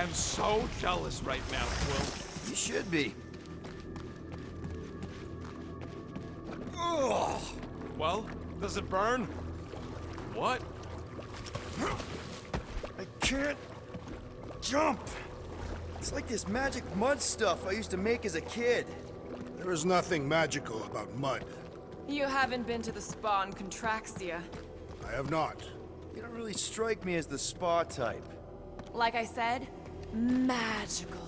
am so jealous right now, Quill. You should be. Ugh. Well, does it burn? What? I can't jump. It's like this magic mud stuff I used to make as a kid. There is nothing magical about mud. You haven't been to the spa in Contraxia. I have not. You don't really strike me as the spa type. Like I said, magical.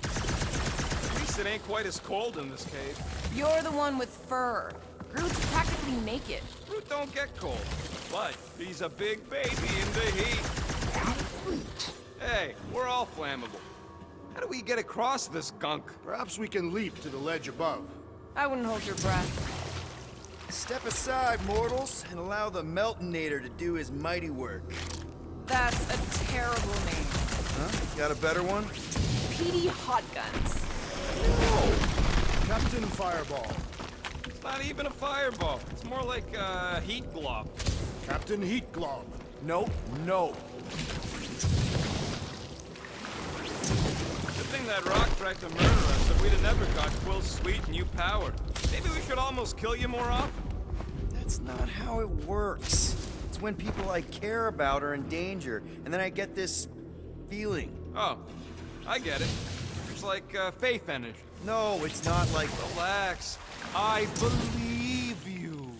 At least it ain't quite as cold in this cave. You're the one with fur. Groot's practically naked. Groot don't get cold, but he's a big baby in the heat. Hey, we're all flammable. How do we get across this gunk? Perhaps we can leap to the ledge above. I wouldn't hold your breath. Step aside, mortals, and allow the Meltonator to do his mighty work. That's a terrible name. Huh? Got a better one? Petey Hot Guns. Captain Fireball. It's not even a fireball. It's more like a heat glob. Captain Heat Glob. Nope, no. Good thing that rock tried to murder us, or we'd have never got Quill's sweet new power. Maybe we should almost kill you more often. That's not how it works. It's when people I care about are in danger, and then I get this feeling. Oh, I get it. It's like faith energy. No, it's not like... Relax. I believe you.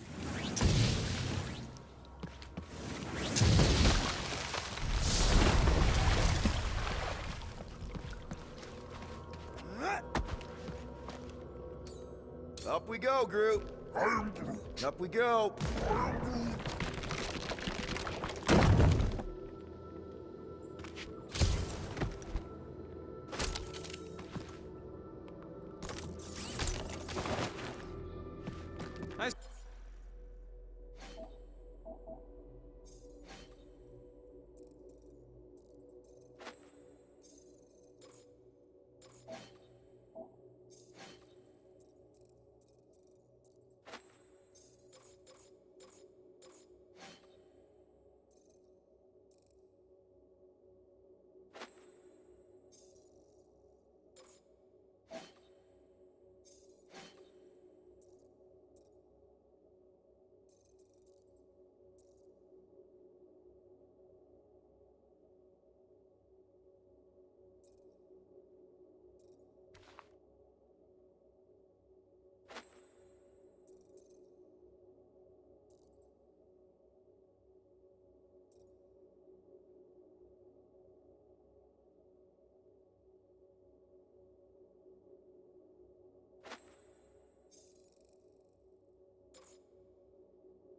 Up we go, Groot. Up we go. Nice.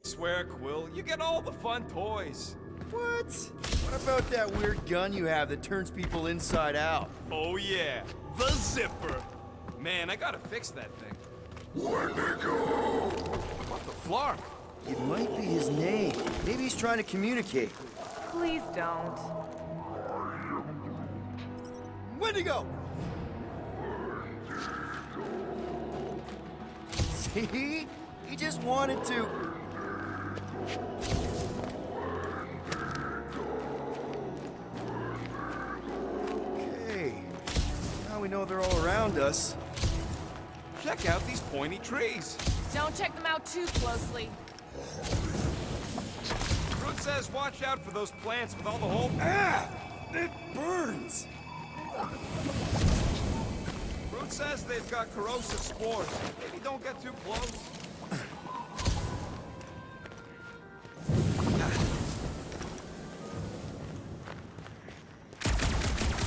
Swear, Quill, you get all the fun toys. What? What about that weird gun you have that turns people inside out? Oh yeah, the zipper. Man, I gotta fix that thing. Where'd they go? What the flark? It might be his name. Maybe he's trying to communicate. Please don't. Wendigo! See? He just wanted to... Okay. Now we know they're all around us. Check out these pointy trees. Don't check them out too closely. Groot says watch out for those plants with all the holes. Ah! It burns! Groot says they've got corrosive spores. Maybe don't get too close.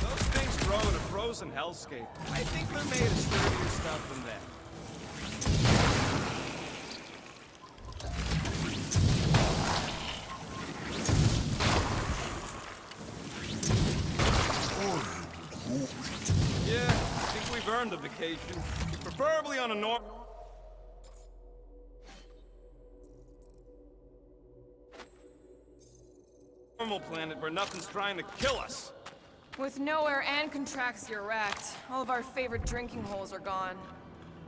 Those things grow in a frozen hellscape. I think they're made of sturdier stuff than that. Yeah, I think we've earned a vacation. Preferably on a normal planet where nothing's trying to kill us. With Nowhere and Contraxia wrecked, all of our favorite drinking holes are gone.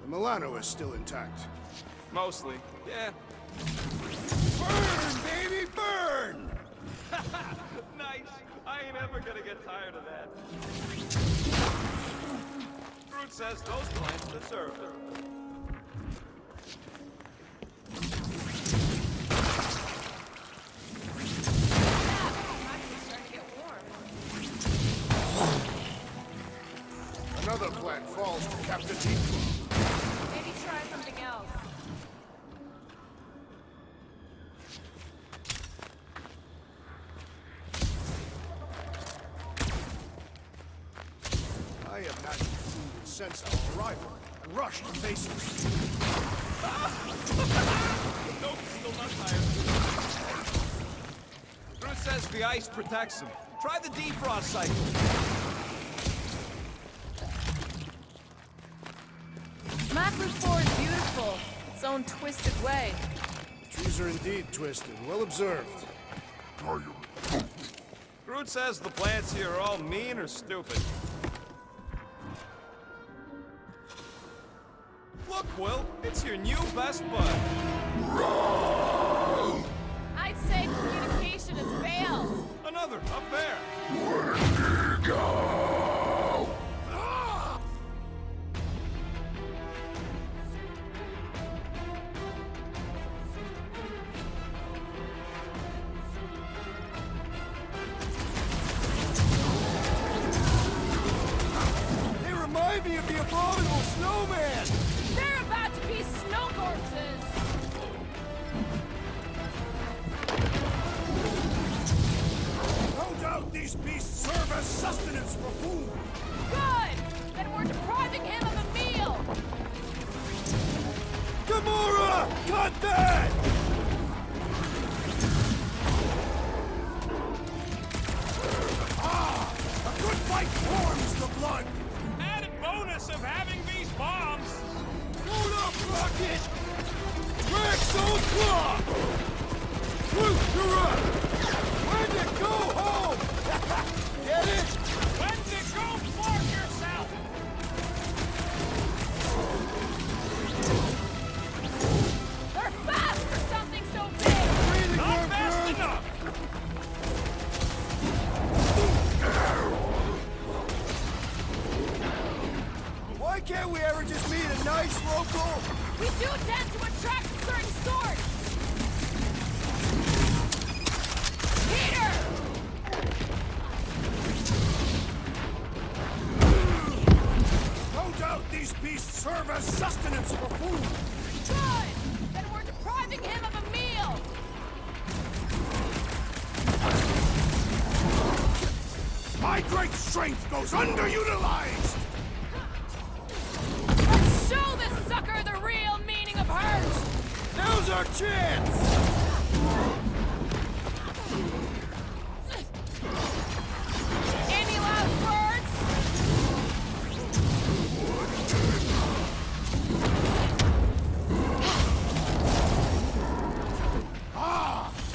The Milano is still intact. Mostly, yeah. Burn, baby, burn! Nice. I ain't ever gonna get tired of that. Groot says those plants deserve it. Starting to get warm. Another plant falls to Captain Heatglove. Maybe try something else. I imagine Food would sense our arrival and rush to face us. Nope, still not tired. Groot says the ice protects him. Try the defrost cycle. Maplewood 4 is beautiful. Its own twisted way. Trees are indeed twisted. Well observed. Groot says the plants here are all mean or stupid. Look, Will, it's your new best bud. I'd say communication has failed. Another, up there. They remind me of the abominable snowman! They're about to be snow corpses. No doubt these beasts serve as sustenance for food. Good! Then we're depriving him of a meal. Gamora! Cut that! A good fight warms the blood. Added bonus of having these bombs. Hold up, Rocket! Rex on clock! Groot, you're up! When to go home! Get it? When to go fuck yourself? They're fast for something so big. Not fast enough. Why can't we ever just meet a nice local? We do tend to attract a certain sort. Peter! No doubt these beasts serve as sustenance for food. Good! Then we're depriving him of a meal. My great strength goes underutilized. Let's show this sucker the real meaning of hurt. Now's our chance! Any last words?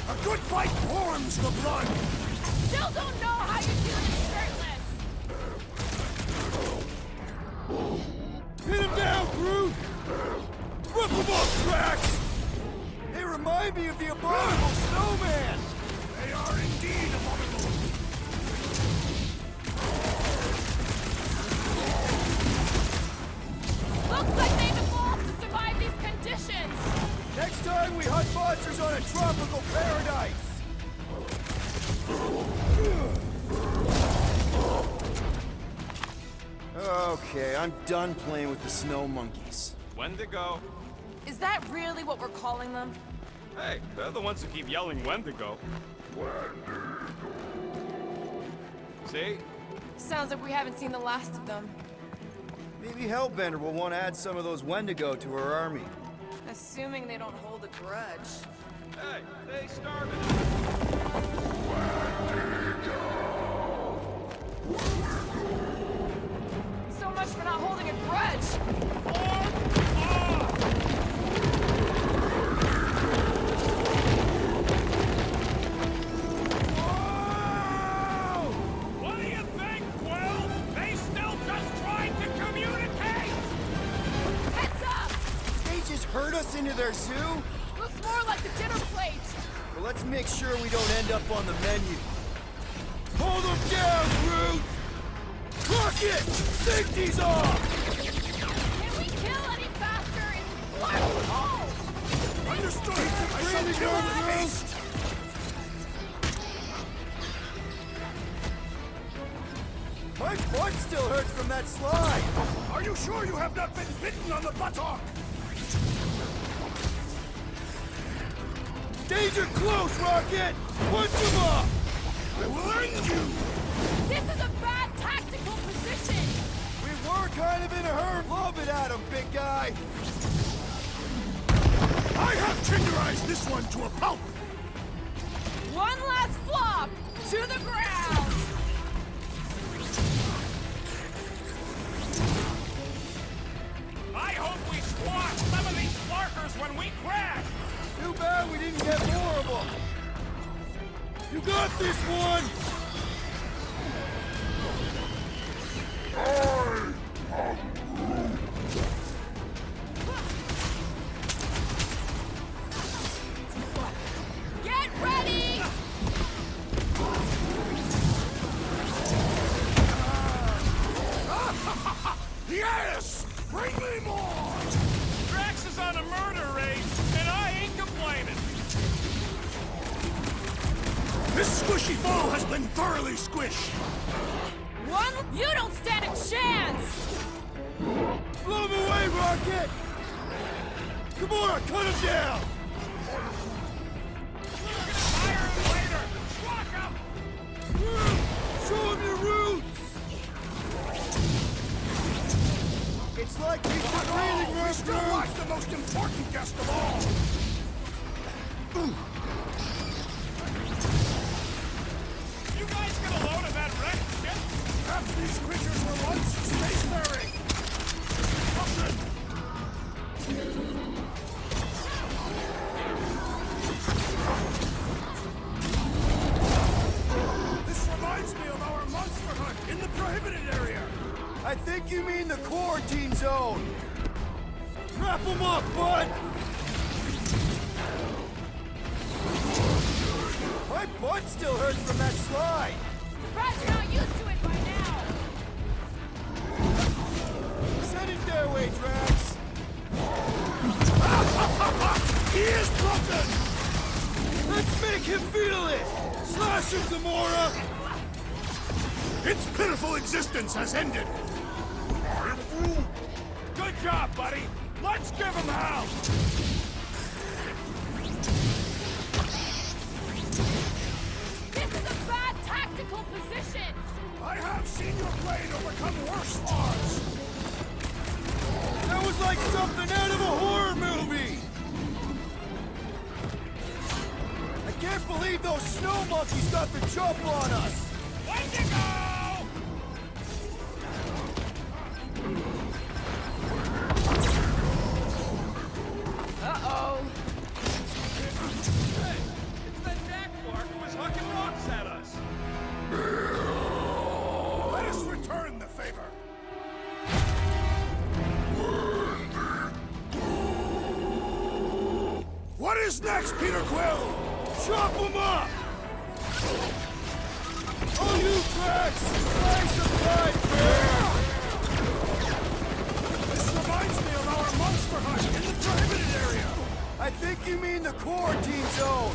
A good fight warms the blood. Still don't know how you do it shirtless. Hit him down, Groot! Rip him up, Drax! They remind me of the abominable snowman! They are indeed abominable. Looks like they've evolved to survive these conditions. Next time we hunt monsters on a tropical paradise! Okay, I'm done playing with the snow monkeys. Wendigo. Is that really what we're calling them? Hey, they're the ones who keep yelling Wendigo. See? Sounds like we haven't seen the last of them. Maybe Hellbender will want to add some of those Wendigo to her army. Assuming they don't hold a grudge. Hey, they started. So much for not holding a grudge. What do you think, Quill? They still just tried to communicate! Heads up! They just heard turn us into their zoo? Looks more like the dinner plate. Well, let's make sure we don't end up on the menu. Hold them down, Groot! Rocket! Safety's off! Can we kill any faster in black hole? Understood! I shall breathing kill room, with Groot. haste! My butt still hurts from that slide! Are you sure you have not been bitten on the buttock? Danger close, Rocket! Punch him up! I will end you! This is a bad tactical position. We were kind of in a hurry. Love it at him, big guy! I have tenderized this one to a pulp! One last flop to the ground. I hope we squash some of these flarkers when we crash! Too bad we didn't get more of them! You got this one! Get ready. Yes! Bring me more! Drax is on a murder raid, and I ain't complaining. This squishy foe has been thoroughly squished! One. You don't stand a chance. Blow him away, Rocket! Come on, cut him down! Fire him later! Walk him! Show him your roots! It's like he's a breathing We room, still Groot! lost the most important guest of all! You guys get a load of that wrecked ship? Perhaps these creatures were once spacefaring! Option! This reminds me of our monster hunt in the prohibited area! I think you mean the quarantine zone! Wrap him up, bud! My butt still hurts from that slide! Surprised you're not used to it by now. Send it their way, Drax! He is broken! Let's make him feel it! Slash him, Gamora! Its pitiful existence has ended! Good job, buddy! Let's give him hell! This is a bad tactical position. I have seen your blade overcome worse odds! That was like something out of a horror movie! I can't believe those snow monkeys got the jump on us! Wendigo! Uh-oh. Hey, it's that Jack Clark who was hucking rocks at us! Let us return the favor! What is next, Peter Quill? Chop him up! Oh, you Drax! Slice of life, man! This reminds me of our monster hunt in the prohibited area! I think you mean the quarantine zone!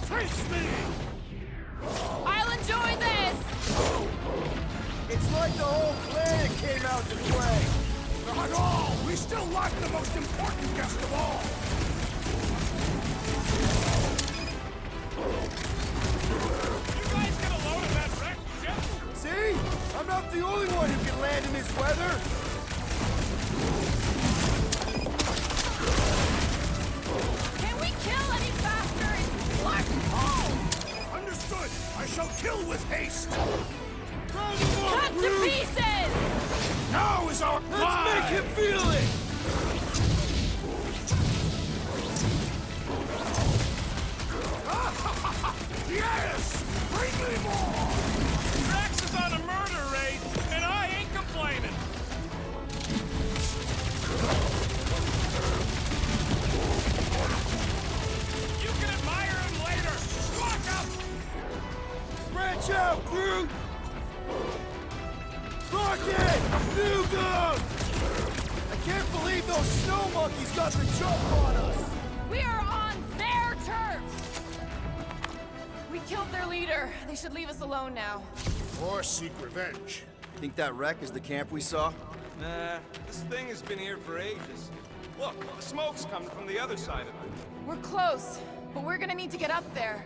Face me! I'll enjoy this. It's like the whole planet came out to play! Not all! We still lack the most important guest of all! You guys get a load of that wrecked ship? See? I'm not the only one who can land in this weather! Can we kill any faster in black hole? Understood! I shall kill with haste! Round him up, Cut to Groot! pieces. Now is our Let's make him feel it! Yes! Bring me more! Drax is on a murder raid, and I ain't complaining! out, Groot! Rocket! New gun! I can't believe those snow monkeys got the jump on us! We are on their turf! We killed their leader. They should leave us alone now. Or seek revenge. Think that wreck is the camp we saw? Nah, this thing has been here for ages. Look, the smoke's coming from the other side of it. We're close, but we're gonna need to get up there.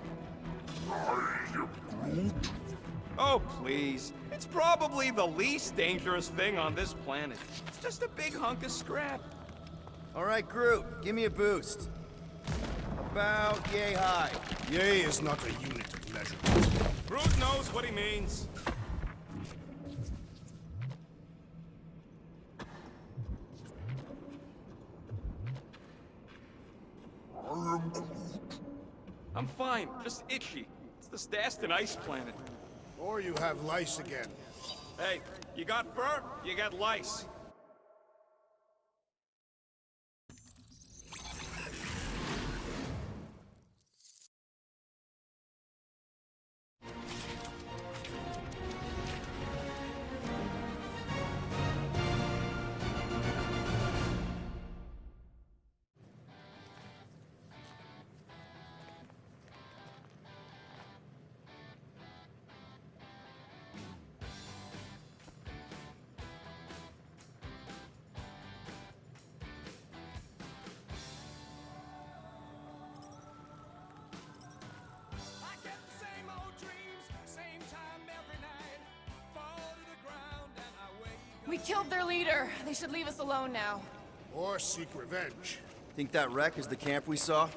Oh, please. It's probably the least dangerous thing on this planet. It's just a big hunk of scrap. All right, Groot, give me a boost. About yay high. Yay is not a unit of measurement. Groot knows what he means. I'm fine, just itchy. It's the Staston ice planet. Or you have lice again. Hey, you got fur, you got lice. I get the same old dreams, same time every night. Fall to the ground and I wake. We killed their leader. They should leave us alone now. Or seek revenge. Think that wreck is the camp we saw?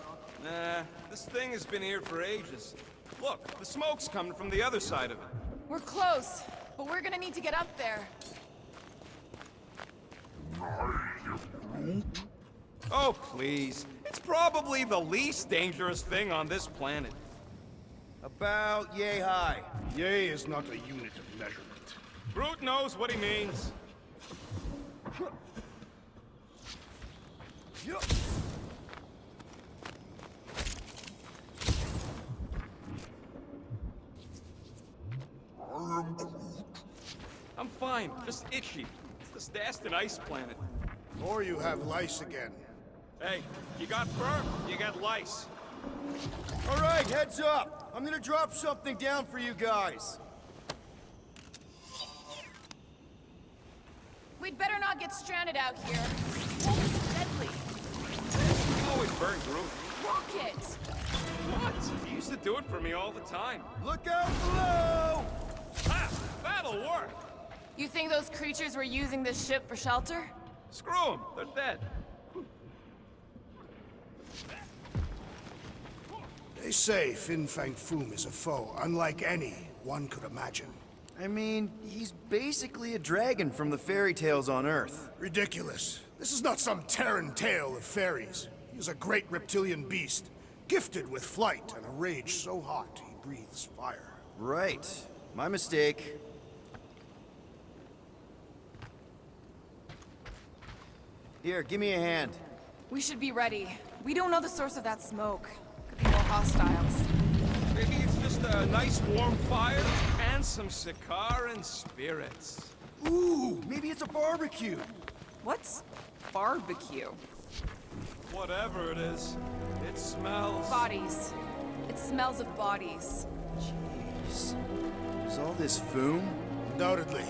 Nah, this thing has been here for ages. Look, the smoke's coming from the other side of it. We're close, but we're gonna need to get up there. Oh, please. It's probably the least dangerous thing on this planet. About yay high. Yay is not a unit of measurement. Groot knows what he means. I'm fine, just itchy. It's the Staston ice planet. Or you have lice again. Hey, you got fur, you got lice. All right, heads up. I'm gonna drop something down for you guys. We'd better not get stranded out here. Wolf is deadly. Always burn Groot. Rocket! What? He used to do it for me all the time. Look out below! Ha! That'll work! You think those creatures were using this ship for shelter? Screw them, they're dead. They say Fin Fang Foom is a foe unlike any one could imagine. I mean, he's basically a dragon from the fairy tales on Earth. Ridiculous. This is not some Terran tale of fairies. He is a great reptilian beast, gifted with flight and a rage so hot he breathes fire. Right. My mistake. Here, give me a hand. We should be ready. We don't know the source of that smoke. Could be more hostiles. Maybe it's just a nice warm fire and some Sakaran spirits. Ooh, maybe it's a barbecue. What's barbecue? Whatever it is, it smells. Bodies. It smells of bodies. Jeez. There's all this foom? Undoubtedly.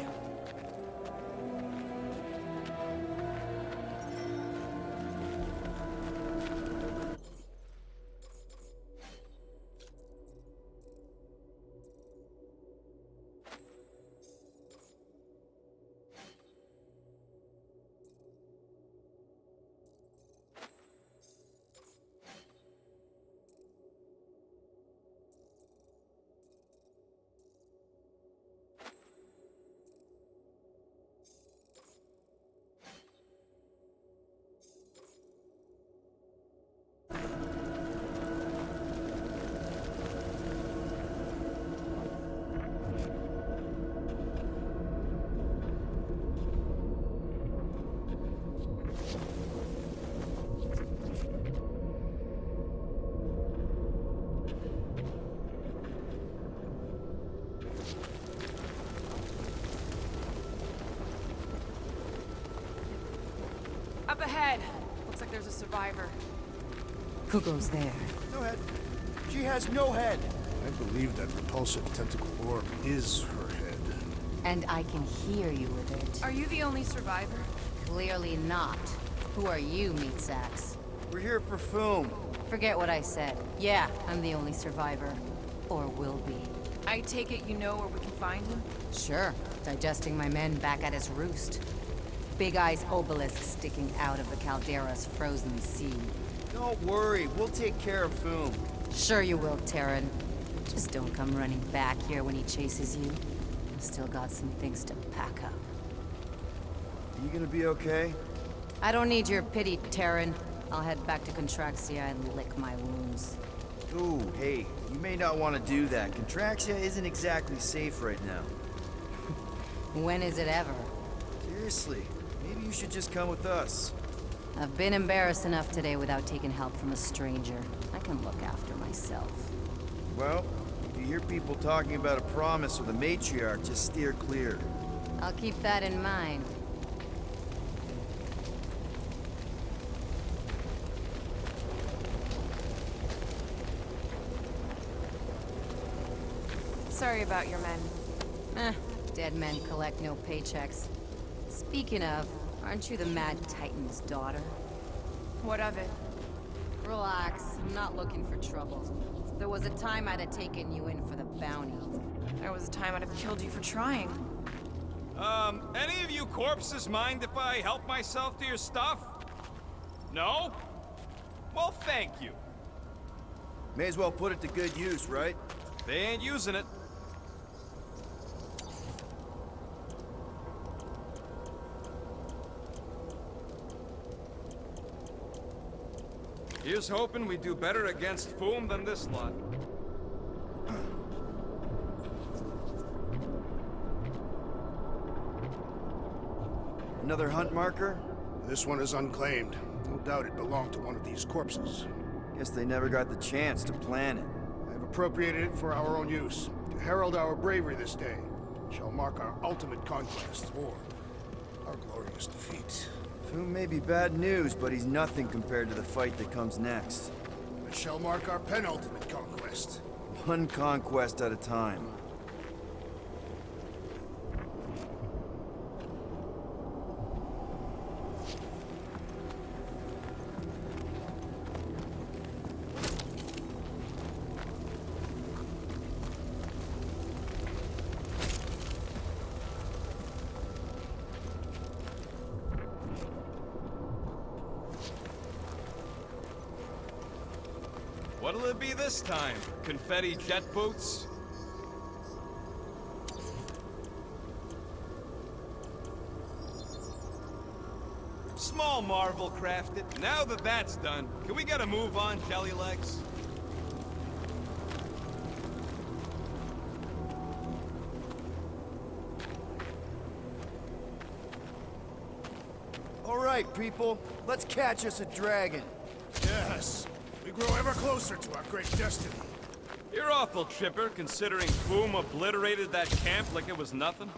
Up ahead. Looks like there's a survivor. Who goes there? No head. She has no head. I believe that repulsive tentacle orb is her head. And I can hear you with it. Are you the only survivor? Clearly not. Who are you, meat sacks? We're here for Foom. Forget what I said. Yeah, I'm the only survivor. Or will be. I take it you know where we can find him? Sure. Digesting my men back at his roost. Big Eye's obelisk sticking out of the Caldera's frozen sea. Don't worry, we'll take care of Foom. Sure you will, Terran. Just don't come running back here when he chases you. I've still got some things to pack up. Are you gonna be okay? I don't need your pity, Terran. I'll head back to Contraxia and lick my wounds. Ooh, hey, you may not want to do that. Contraxia isn't exactly safe right now. When is it ever? Seriously, maybe you should just come with us. I've been embarrassed enough today without taking help from a stranger. I can look after myself. Well, if you hear people talking about a promise with a matriarch, just steer clear. I'll keep that in mind. Sorry about your men. Dead men collect no paychecks. Speaking of, aren't you the Mad Titan's daughter? What of it? Relax, I'm not looking for trouble. If there was a time I'd have taken you in for the bounty. There was a time I'd have killed you for trying. Any of you corpses mind if I help myself to your stuff? No? Well, thank you. May as well put it to good use, right? They ain't using it. Here's hoping we do better against Foom than this lot. Another hunt marker? This one is unclaimed. No doubt it belonged to one of these corpses. Guess they never got the chance to plan it. I have appropriated it for our own use, to herald our bravery this day. It shall mark our ultimate conquest, or our glorious defeat. Foom may be bad news, but he's nothing compared to the fight that comes next. It shall mark our penultimate conquest. One conquest at a time. What'll it be this time? Confetti jet boots? Small marvel crafted. Now that that's done, can we get a move on, Jelly Legs? All right, people, let's catch us a dragon. Yes, we grow ever closer to our great destiny. You're awful chipper, considering Foom obliterated that camp like it was nothing.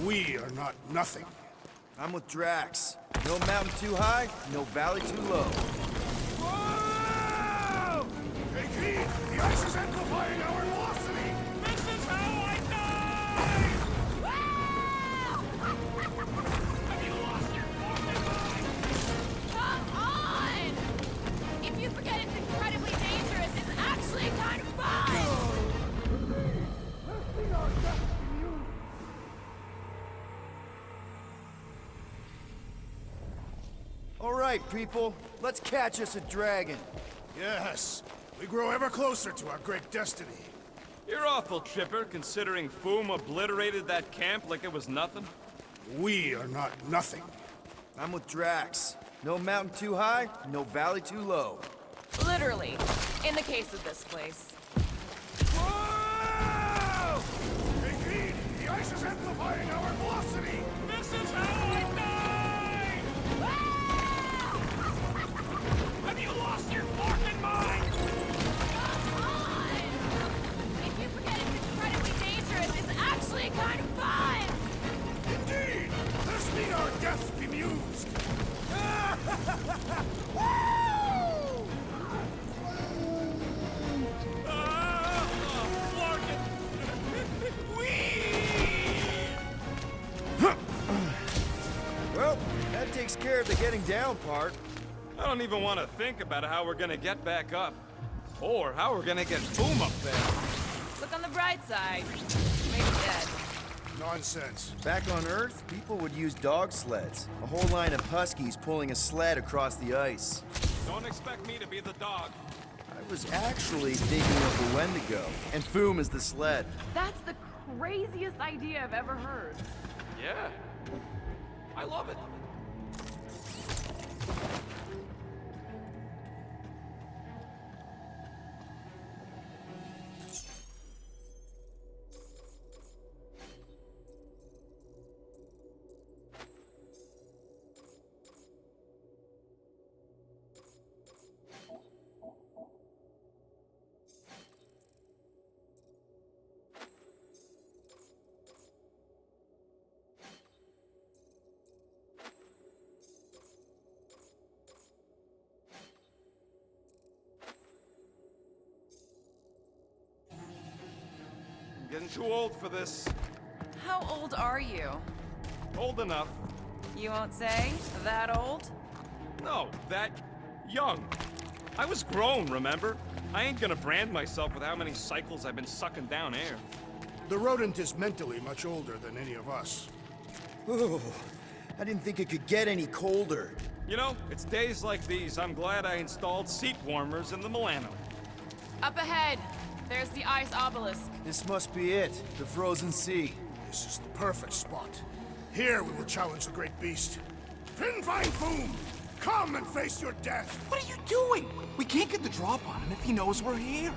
We are not nothing. I'm with Drax. No mountain too high, no valley too low. Whoa! Take heed! The ice is amplifying our velocity! This is how I die! Have you lost your fucking mind? Come on! If you forget it's incredibly dangerous, it's actually kind of fun! All right, people, let's catch us a dragon. Yes, we grow ever closer to our great destiny. You're awful chipper, considering Foom obliterated that camp like it was nothing. We are not nothing. I'm with Drax. No mountain too high, no valley too low. Literally, in the case of this place. Whoa! Take heed! The ice is amplifying our velocity! This is how I die! Have you lost your fucking mind? Come on! If you forget it's incredibly dangerous, it's actually kind of fun! Indeed! Let us meet our deaths bemused! down part. I don't even want to think about how we're gonna get back up. Or how we're gonna get Boom up there. Look on the bright side. Maybe dead. Nonsense. Back on Earth, people would use dog sleds. A whole line of huskies pulling a sled across the ice. Don't expect me to be the dog. I was actually thinking of the Wendigo, and Foom is the sled. That's the craziest idea I've ever heard. Yeah. I love it. I'm getting too old for this. How old are you? Old enough. You won't say? That old? No, that young. I was grown, remember? I ain't gonna brand myself with how many cycles I've been sucking down air. The rodent is mentally much older than any of us. Oh, I didn't think it could get any colder. You know, it's days like these I'm glad I installed seat warmers in the Milano. Up ahead. There's the ice obelisk. This must be it, the frozen sea. This is the perfect spot. Here we will challenge the great beast. Fin Fang Foom! Come and face your death! What are you doing? We can't get the drop on him if he knows we're here.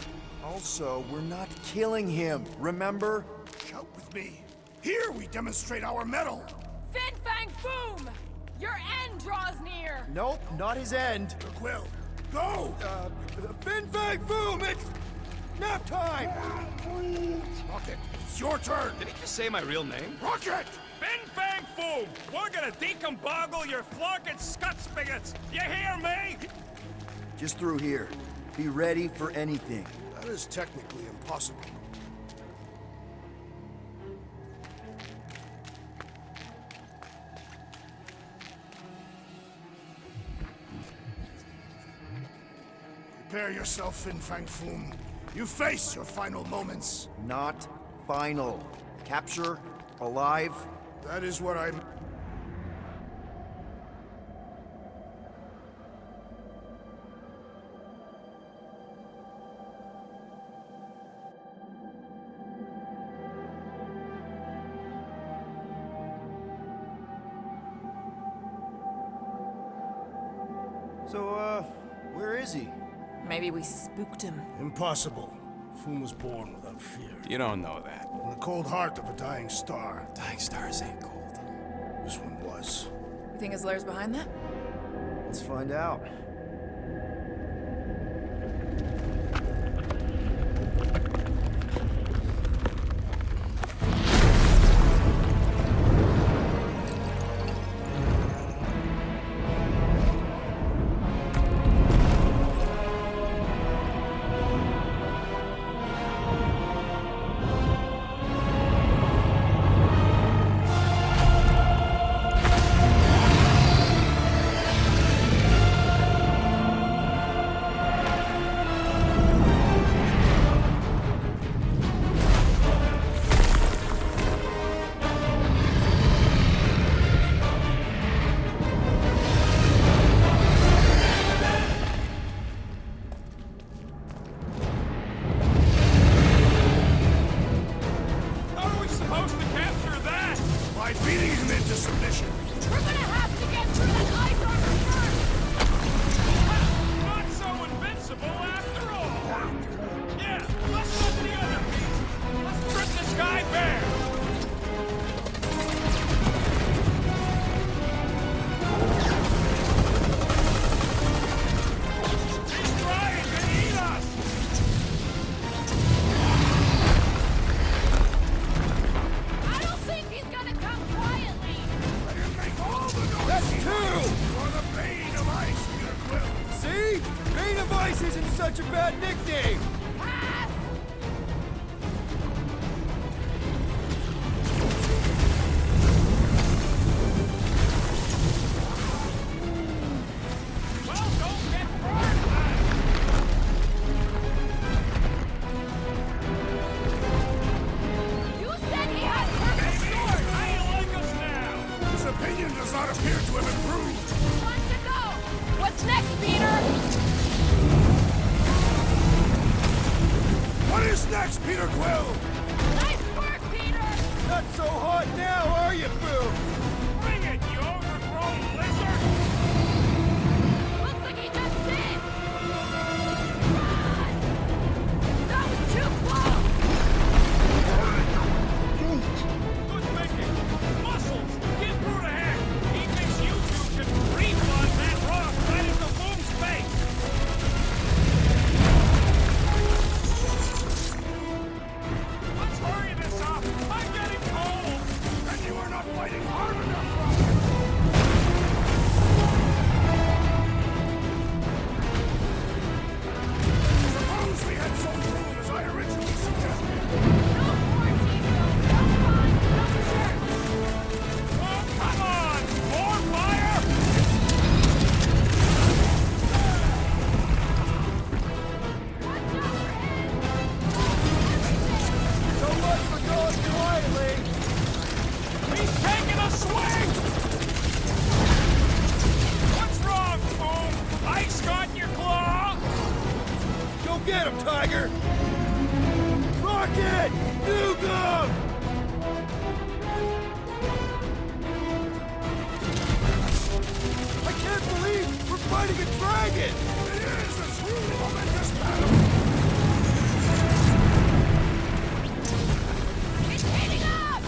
Also, we're not killing him, remember? Shout with me. Here we demonstrate our mettle. Fin Fang Foom! Your end draws near! Nope, not his end. Quill, go! Fin Fang Foom, it's nap time! Rocket, it's your turn! Did he just say my real name? Rocket! Fin Fang Foom! We're gonna decomboggle your flunking scut spigots! You hear me? Just through here. Be ready for anything. That is technically impossible. Prepare yourself, Fin Fang Foom. You face your final moments. Not final. Capture, alive. That is what I'm... So, where is he? Maybe we spooked him. Impossible. Foom was born without fear. You don't know that. In the cold heart of a dying star. Dying stars ain't cold. This one was. You think his lair's behind that? Let's find out. Isn't such a bad nickname! this next, Peter Quill! Nice work, Peter! Not so hot now, are you, Boo? Bring it, you overgrown lizard! Looks like he just did! Run! That was too close! Good thinking! Muscles! Get through the head! He thinks you two can refund that rock right into Boom's face! Let's hurry this up! I'm getting cold! And you are not fighting hard enough, Rocket! Suppose we had some room as I originally suggested. No quarantine zone, no fine, no church! Oh, come on! More fire! Watch out for him! So much for going quietly. He's taking a swing! What's wrong, Boom? Ice got your claw? Go get him, Tiger! Rocket! Nukem! I can't believe we're fighting a dragon! It is a truly momentous battle! It's heating up!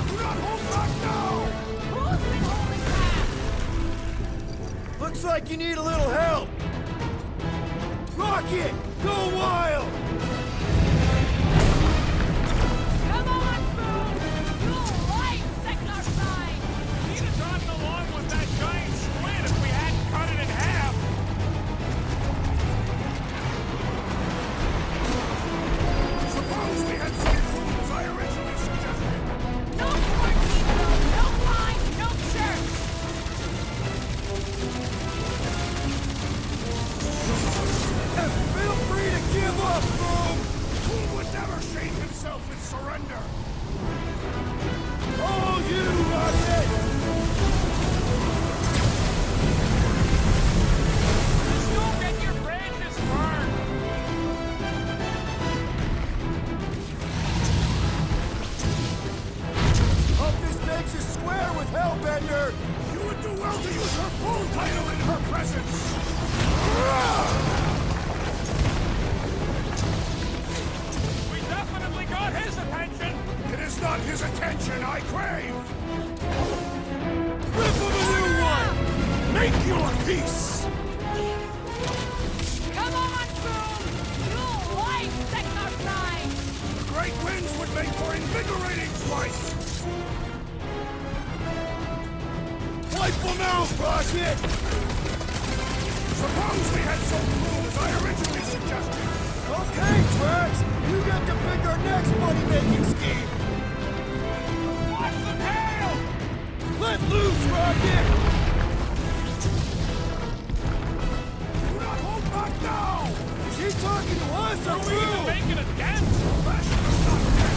Do not hold back now! Who's been holding back? Looks like you need a little help! Rocket! Go wild! Come on, Boom! You'll like Sector 9! He'd have gotten along with that giant squid if we hadn't cut it in half. Suppose we had some room as I originally suggested. No quarantine zone, no fine, no church! Feel free to give up, Boom! Who would never shame himself with surrender? All you, Rocket! Just don't get your branches burned. Hope this makes you swear with Hellbender! You would do well to use her full title in her presence! We definitely got his attention. It is not his attention I crave! Rip him a new one! Make your peace! Come on, Boom! You'll like Sector 9! The great winds would make for invigorating flight! Wipe them out, Rocket! Suppose we had some room as I originally suggested. Okay, Drax! You get to pick our next money-making scheme! Watch the tail! Let loose, Rocket! Do not hold back now! Is he talking to us or Are we even you? making a dent? Fashion is not dead!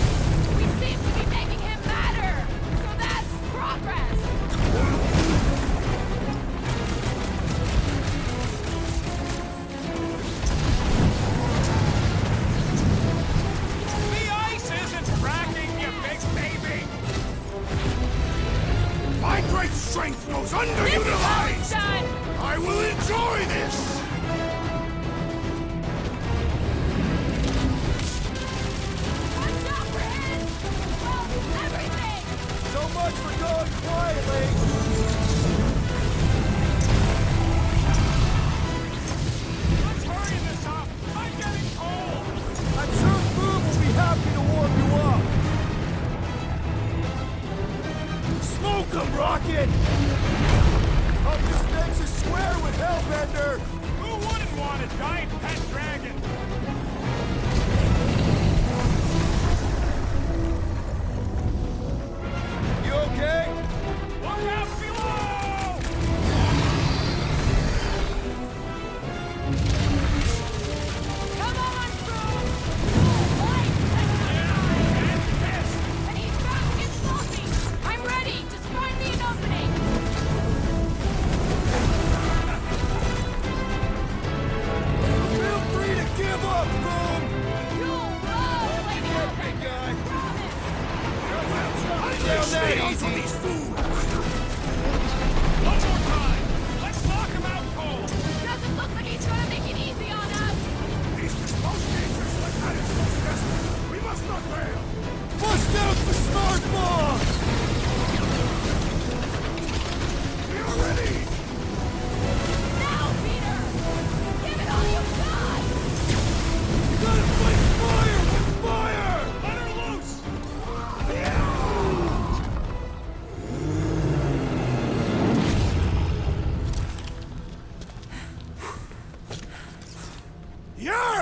We seem to be making him better! So that's progress! The ice isn't cracking, you big baby. My great strength goes This is how it's underutilized! done! I will enjoy this! Watch out for him! Oh, everything! So much for going quietly! Let's hurry this up. I'm getting cold. I'm sure Boom will be happy to warm you up! Smoke 'em, Rocket! Hope this makes you swear with Hellbender! Who wouldn't want a giant pet dragon? You okay? Look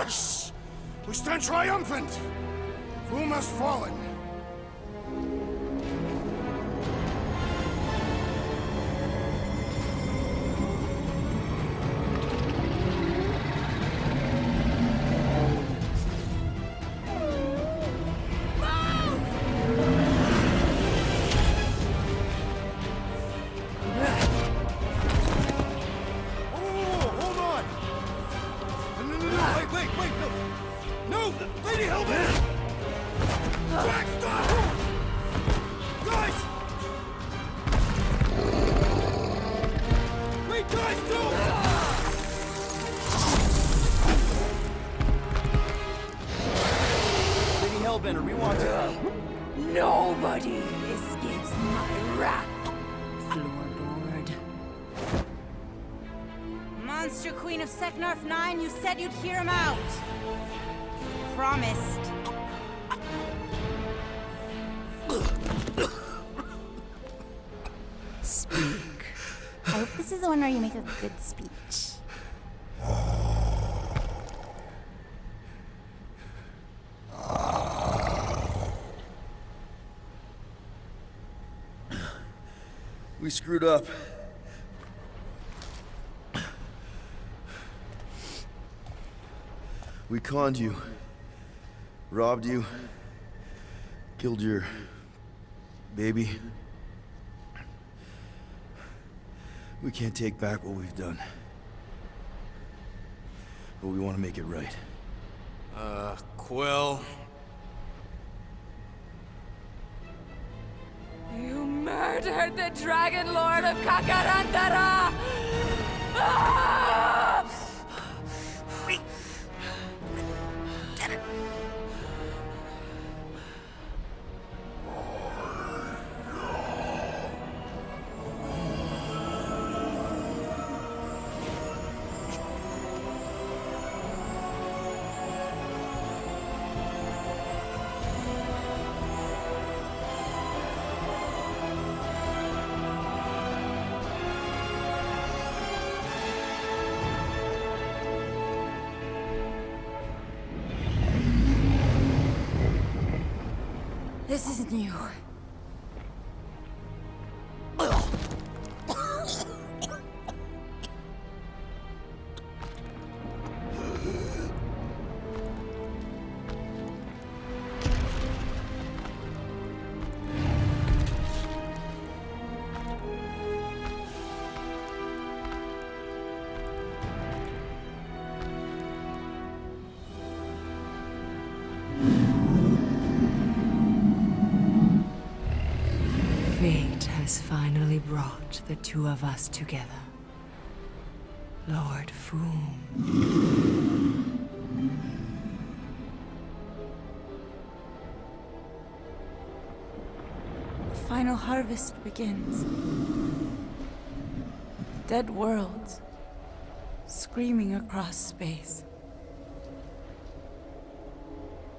Yes! We stand triumphant! Foom has fallen. Hellbender, we want to... Nobody escapes my wrath. Floorboard. Monster Queen of Seknarf 9, you said you'd hear him out. Promised. Speak. I hope this is the one where you make a good speech. We screwed up. We conned you. Robbed you. Killed your... baby. We can't take back what we've done. But we want to make it right. Quill. You murdered the Dragon Lord of Kakarantara! Ah! This isn't you. Fate has finally brought the two of us together. Lord Foom. The final harvest begins. Dead worlds, screaming across space.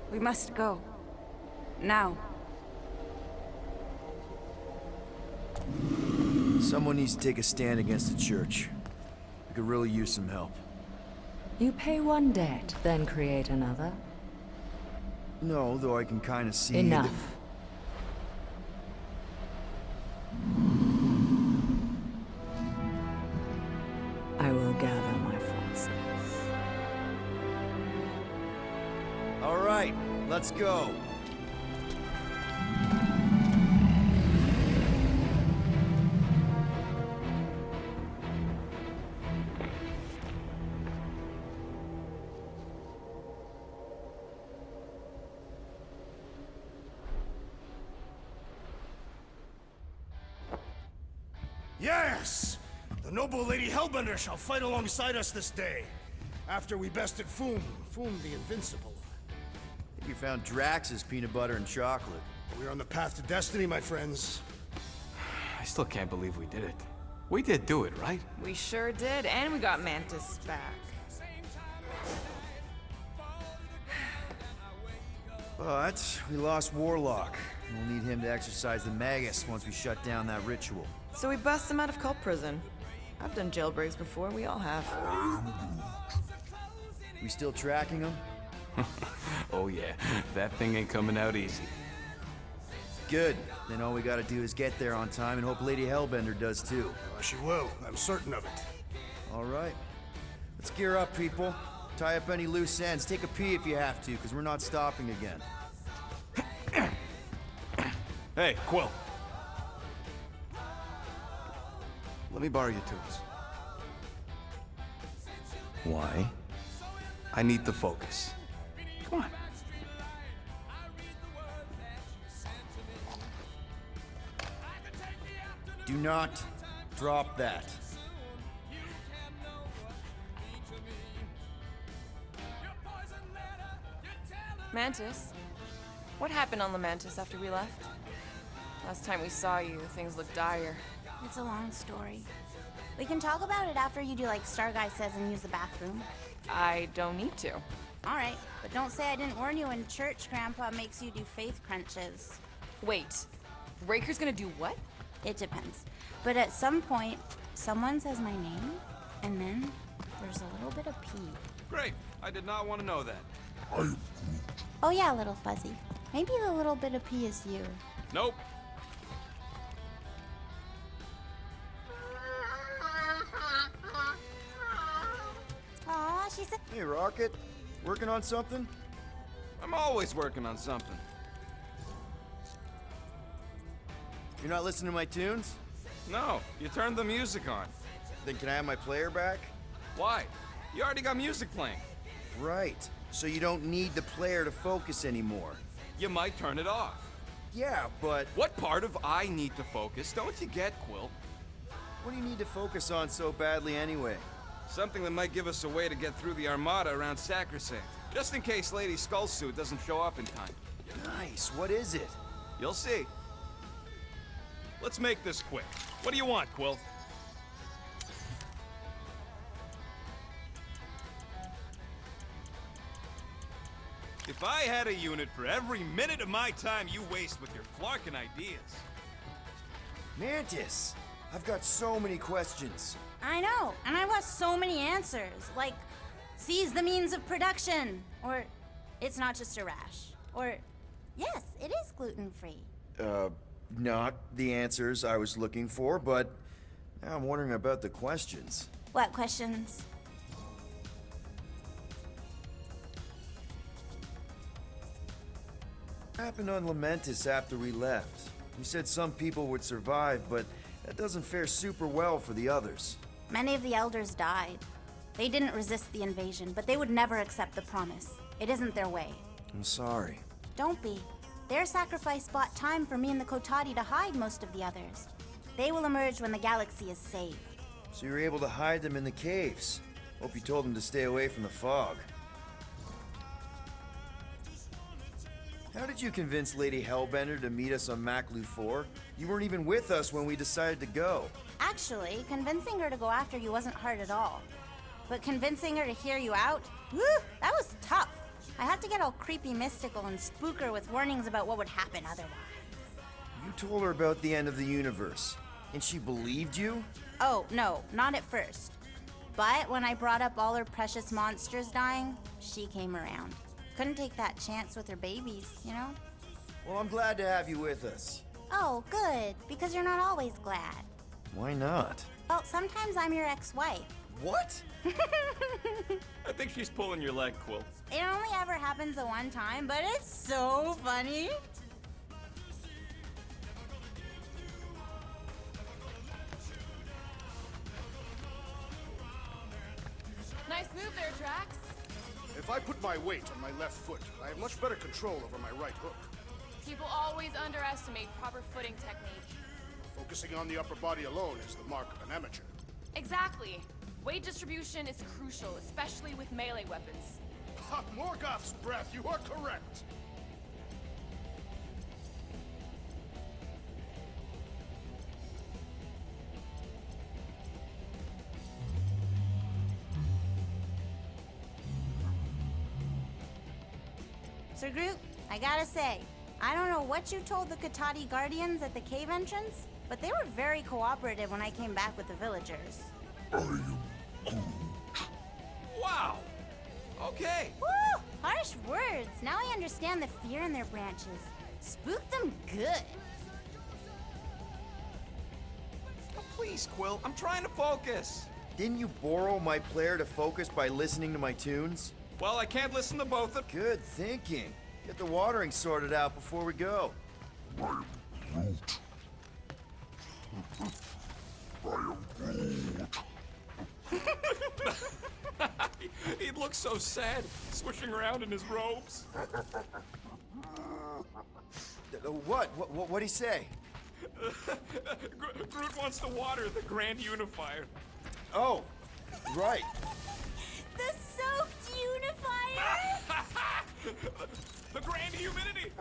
We must go. Now. Someone needs to take a stand against the church. We could really use some help. You pay one debt, then create another. No, though I can kind of see... Enough. I will gather my forces. All right, let's go. Yes! The noble Lady Hellbender shall fight alongside us this day. After we bested Foom the Invincible. I think we found Drax's peanut butter and chocolate. We're on the path to destiny, my friends. I still can't believe we did it. We did do it, right? We sure did, and we got Mantis back. But we lost Warlock. We'll need him to exercise the Magus once we shut down that ritual. So we bust him out of cult prison. I've done jailbreaks before, we all have. We still tracking him? Oh yeah, that thing ain't coming out easy. Good. Then all we gotta do is get there on time and hope Lady Hellbender does too. She will. I'm certain of it. All right. Let's gear up, people. Tie up any loose ends. Take a pee if you have to, because we're not stopping again. Hey, Quill. Let me borrow your tools. Why? I need to focus. Come on. Do not drop that. Mantis? What happened on Lamentis after we left? Last time we saw you, things looked dire. It's a long story. We can talk about it after you do like Star Guy says and use the bathroom. I don't need to. Alright, but don't say I didn't warn you in church Grandpa makes you do faith crunches. Wait, Raker's gonna do what? It depends. But at some point, someone says my name, and then there's a little bit of pee. Great. I did not want to know that. Oh yeah, little fuzzy. Maybe the little bit of pee is you. Nope. Aw, she's a... Hey, Rocket. Working on something? I'm always working on something. You're not listening to my tunes? No, you turned the music on. Then can I have my player back? Why? You already got music playing. Right. So you don't need the player to focus anymore. You might turn it off. Yeah, but What part of I need to focus don't you get, Quill? what do you need to focus on so badly anyway? Something that might give us a way to get through the Armada around Sacrosanct. Just in case Lady Skullsuit doesn't show up in time. Nice. What is it? You'll see. Let's make this quick. What do you want, Quill? If I had a unit for every minute of my time you waste with your flarkin' ideas. Mantis! I've got so many questions. I know, and I want so many answers. Like, seize the means of production. Or, it's not just a rash. Or, yes, it is gluten-free. Not the answers I was looking for, but now I'm wondering about the questions. What questions? What happened on Lamentis after we left? You said some people would survive, but that doesn't fare super well for the others. Many of the elders died. They didn't resist the invasion, but they would never accept the promise. It isn't their way. I'm sorry. Don't be. Their sacrifice bought time for me and the Kotati to hide most of the others. They will emerge when the galaxy is saved. So you were able to hide them in the caves. Hope you told them to stay away from the fog. How did you convince Lady Hellbender to meet us on Maklu 4? You weren't even with us when we decided to go. Actually, convincing her to go after you wasn't hard at all. But convincing her to hear you out, whew, that was tough. I had to get all creepy mystical and spook her with warnings about what would happen otherwise. You told her about the end of the universe, and she believed you? Oh, no, not at first. But when I brought up all her precious monsters dying, she came around. Couldn't take that chance with her babies, you know? Well, I'm glad to have you with us. Oh, good, because you're not always glad. Why not? Well, sometimes I'm your ex-wife. What? I think she's pulling your leg, Quill. It only ever happens the one time, but it's so funny. Nice move there, Drax. If I put my weight on my left foot, I have much better control over my right hook. People always underestimate proper footing technique. Focusing on the upper body alone is the mark of an amateur. Exactly. Weight distribution is crucial, especially with melee weapons. Ha, Morgoth's breath, you are correct. Sir Groot, I gotta say, I don't know what you told the Kotati Guardians at the cave entrance, but they were very cooperative when I came back with the villagers. Wow! Okay. Woo! Harsh words. Now I understand the fear in their branches. Spook them good. Oh, please, Quill. I'm trying to focus. Didn't you borrow my player to focus by listening to my tunes? Well, I can't listen to both of them. Good thinking. Get the watering sorted out before we go. He'd look so sad, swishing around in his robes. What'd he say? Groot wants to water the Grand Unifier. Oh, right. The soaked unifier! The Grand Humidity!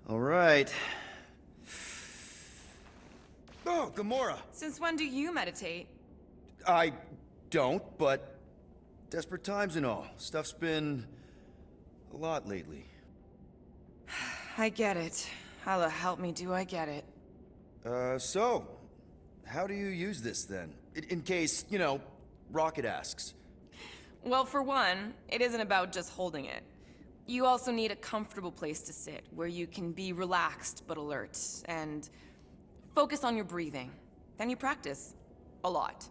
All right. Oh, Gamora. Since when do you meditate? I don't, but desperate times and all. Stuff's been a lot lately. I get it. Allah help me, do I get it? So, how do you use this then? In case, you know, Rocket asks. Well, for one, it isn't about just holding it. You also need a comfortable place to sit, where you can be relaxed but alert, and focus on your breathing. Then you practice. A lot.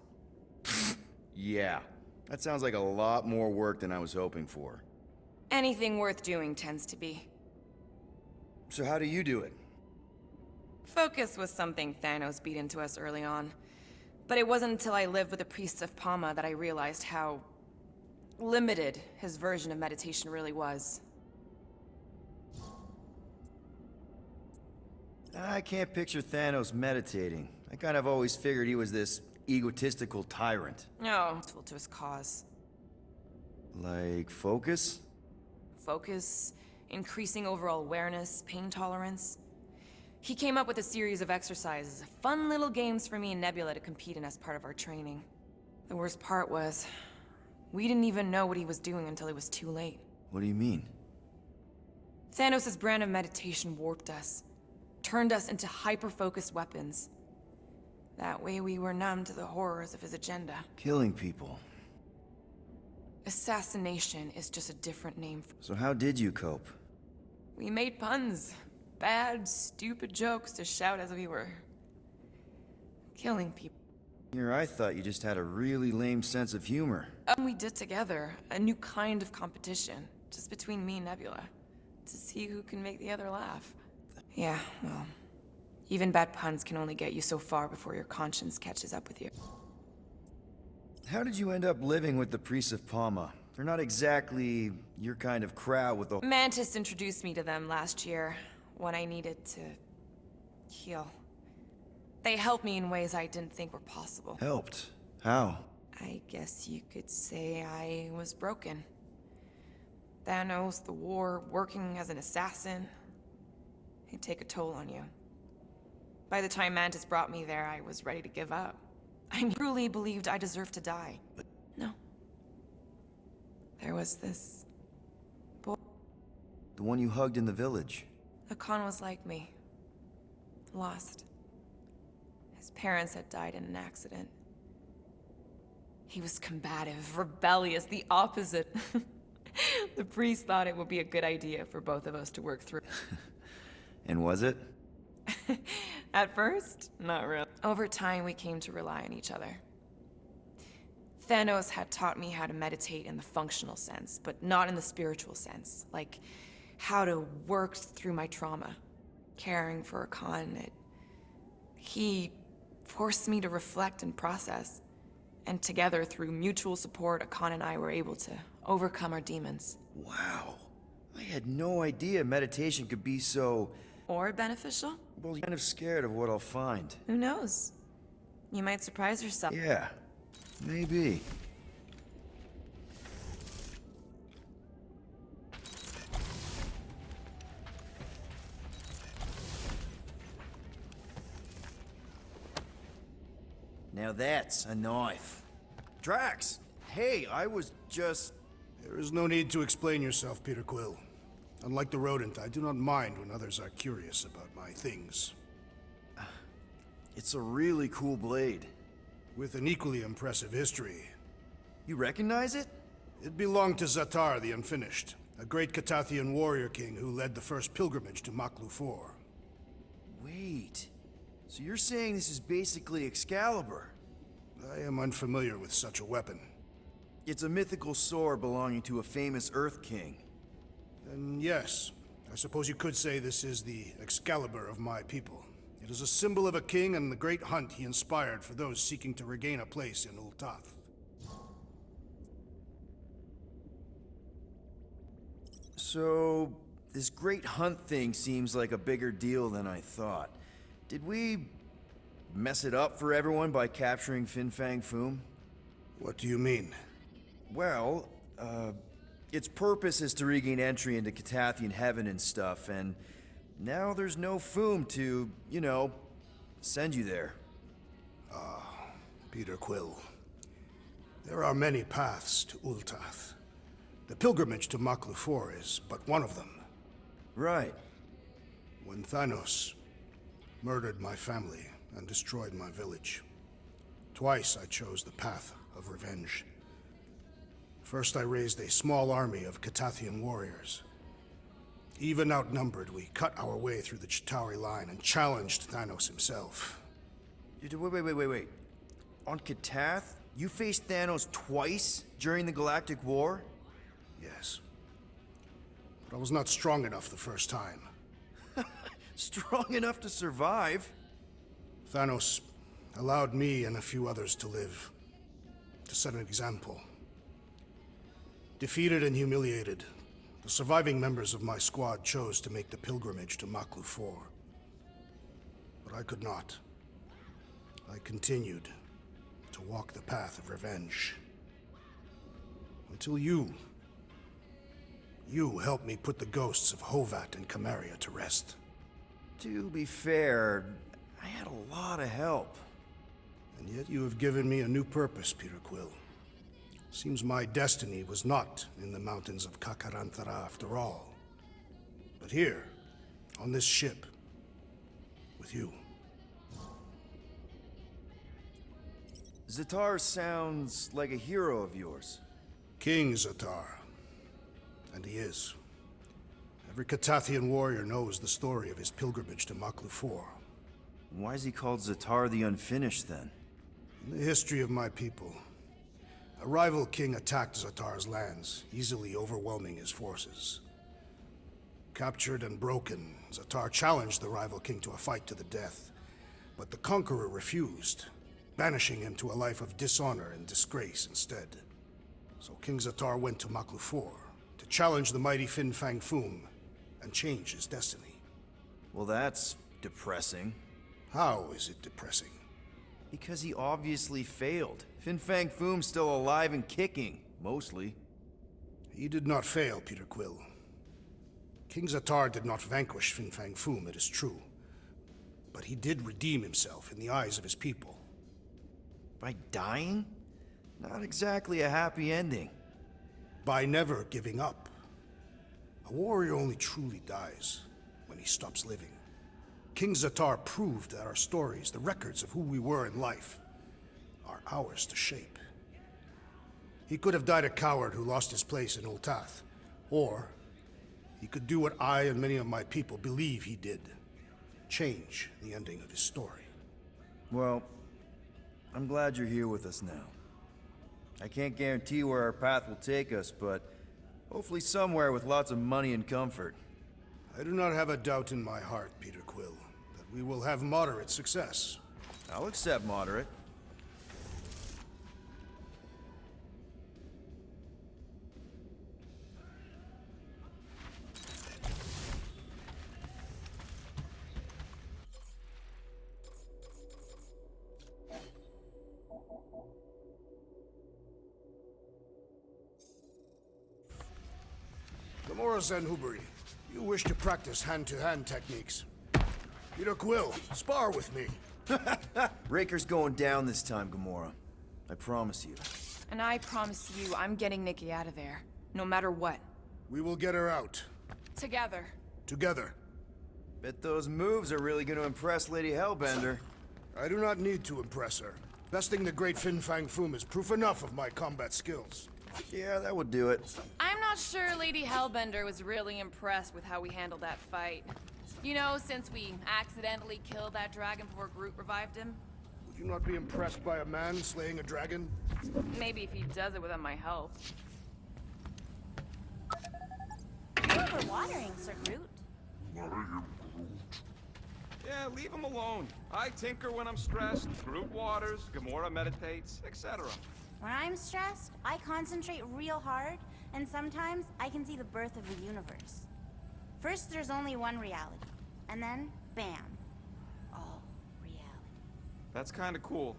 Yeah, that sounds like a lot more work than I was hoping for. Anything worth doing tends to be. So how do you do it? Focus was something Thanos beat into us early on. But it wasn't until I lived with the priests of Palma that I realized how limited his version of meditation really was. I can't picture Thanos meditating. I kind of always figured he was this egotistical tyrant. No, useful to his cause. Like focus? Focus, increasing overall awareness, pain tolerance. He came up with a series of exercises, fun little games for me and Nebula to compete in as part of our training. The worst part was, we didn't even know what he was doing until it was too late. What do you mean? Thanos' brand of meditation warped us, turned us into hyper-focused weapons. That way we were numb to the horrors of his agenda. Killing people. Assassination is just a different name for— So how did you cope? We made puns. Bad, stupid jokes to shout as we were killing people. Here, I thought you just had a really lame sense of humor. We did together a new kind of competition, just between me and Nebula, to see who can make the other laugh. Yeah, well, even bad puns can only get you so far before your conscience catches up with you. How did you end up living with the priests of Palma? They're not exactly your kind of crowd with the— Mantis introduced me to them last year, when I needed to heal. They helped me in ways I didn't think were possible. Helped? How? I guess you could say I was broken. Thanos, the war, working as an assassin. It'd take a toll on you. By the time Mantis brought me there, I was ready to give up. I truly believed I deserved to die. But no. There was this boy. The one you hugged in the village. Akan was like me. Lost. His parents had died in an accident. He was combative, rebellious, the opposite. The priest thought it would be a good idea for both of us to work through. And was it? At first, not really. Over time, we came to rely on each other. Thanos had taught me how to meditate in the functional sense, but not in the spiritual sense. Like, how to work through my trauma. Caring for Akan, he forced me to reflect and process. And together, through mutual support, Akan and I were able to overcome our demons. Wow. I had no idea meditation could be so— Or beneficial? Well, kind of scared of what I'll find. Who knows? You might surprise yourself. Yeah, maybe. Now that's a knife. Drax, hey, I was just— There is no need to explain yourself, Peter Quill. Unlike the rodent, I do not mind when others are curious about my things. It's a really cool blade. With an equally impressive history. You recognize it? It belonged to Zatar the Unfinished, a great Catathian warrior king who led the first pilgrimage to Maklufor. Wait. So you're saying this is basically Excalibur? I am unfamiliar with such a weapon. It's a mythical sword belonging to a famous Earth King. And yes, I suppose you could say this is the Excalibur of my people. It is a symbol of a king and the great hunt he inspired for those seeking to regain a place in Ul'Tath. So, this great hunt thing seems like a bigger deal than I thought. Did we mess it up for everyone by capturing Fin Fang Foom? What do you mean? Well, its purpose is to regain entry into Catathian heaven and stuff, and now there's no Foom to, you know, send you there. Peter Quill. There are many paths to Ul'Tath. The pilgrimage to Maklufor is but one of them. Right. When Thanos murdered my family and destroyed my village, twice I chose the path of revenge. First, I raised a small army of Catathian warriors. Even outnumbered, we cut our way through the Chitauri line and challenged Thanos himself. Wait. On Katath, you faced Thanos twice during the Galactic War? Yes. But I was not strong enough the first time. Strong enough to survive? Thanos allowed me and a few others to live, to set an example. Defeated and humiliated, the surviving members of my squad chose to make the pilgrimage to Maklufor. But I could not. I continued to walk the path of revenge. Until you helped me put the ghosts of Hovat and Kamaria to rest. To be fair, I had a lot of help. And yet you have given me a new purpose, Peter Quill. Seems my destiny was not in the mountains of Kakarantara after all, but here, on this ship, with you. Zatar sounds like a hero of yours. King Zatar. And he is. Every Catathian warrior knows the story of his pilgrimage to Maklufor. Why is he called Zatar the Unfinished, then? In the history of my people, a rival king attacked Zatar's lands, easily overwhelming his forces. Captured and broken, Zatar challenged the rival king to a fight to the death, but the conqueror refused, banishing him to a life of dishonor and disgrace instead. So King Zatar went to Maklufor to challenge the mighty Fin Fang Foom and change his destiny. Well, that's depressing. How is it depressing? Because he obviously failed. Fin Fang Foom's still alive and kicking, mostly. He did not fail, Peter Quill. King Zatar did not vanquish Fin Fang Foom, it is true. But he did redeem himself in the eyes of his people. By dying? Not exactly a happy ending. By never giving up. A warrior only truly dies when he stops living. King Zatar proved that our stories, the records of who we were in life, are ours to shape. He could have died a coward who lost his place in Ul'Tath, or he could do what I and many of my people believe he did. Change the ending of his story. Well, I'm glad you're here with us now. I can't guarantee where our path will take us, but hopefully somewhere with lots of money and comfort. I do not have a doubt in my heart, Peter Quill, that we will have moderate success. I'll accept moderate. Gamora Zenhubari, you wish to practice hand-to-hand techniques. Peter Quill, spar with me. Raker's going down this time, Gamora. I promise you. And I promise you, I'm getting Nikki out of there. No matter what. We will get her out. Together. Together. Bet those moves are really gonna impress Lady Hellbender. I do not need to impress her. Besting the great Fin Fang Foom is proof enough of my combat skills. Yeah, that would do it. I'm not sure Lady Hellbender was really impressed with how we handled that fight. You know, since we accidentally killed that dragon before Groot revived him. Would you not be impressed by a man slaying a dragon? Maybe if he does it without my help. You're overwatering, Sir Groot. Yeah, leave him alone. I tinker when I'm stressed, Groot waters, Gamora meditates, etc. When I'm stressed, I concentrate real hard, and sometimes I can see the birth of the universe. First, there's only one reality, and then, bam, all reality. That's kinda cool.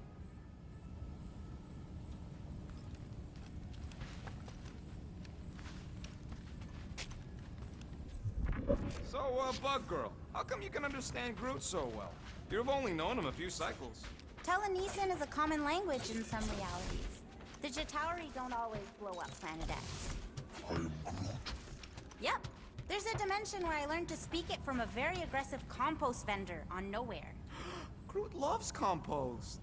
So, Bug Girl, how come you can understand Groot so well? You've only known him a few cycles. Telenesin is a common language in some realities. The Chitauri don't always blow up Planet X. I am Groot. Yep. There's a dimension where I learned to speak it from a very aggressive compost vendor on Nowhere. Groot loves compost.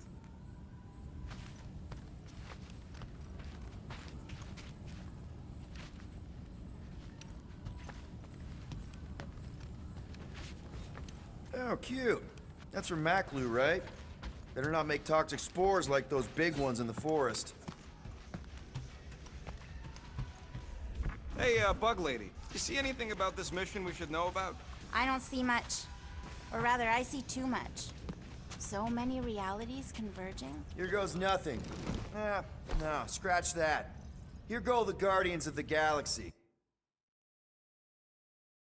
Oh, cute. That's from Maklu, right? Better not make toxic spores like those big ones in the forest. Hey, Bug Lady, you see anything about this mission we should know about? I don't see much. Or rather, I see too much. So many realities converging. Here goes nothing. No, scratch that. Here go the Guardians of the Galaxy.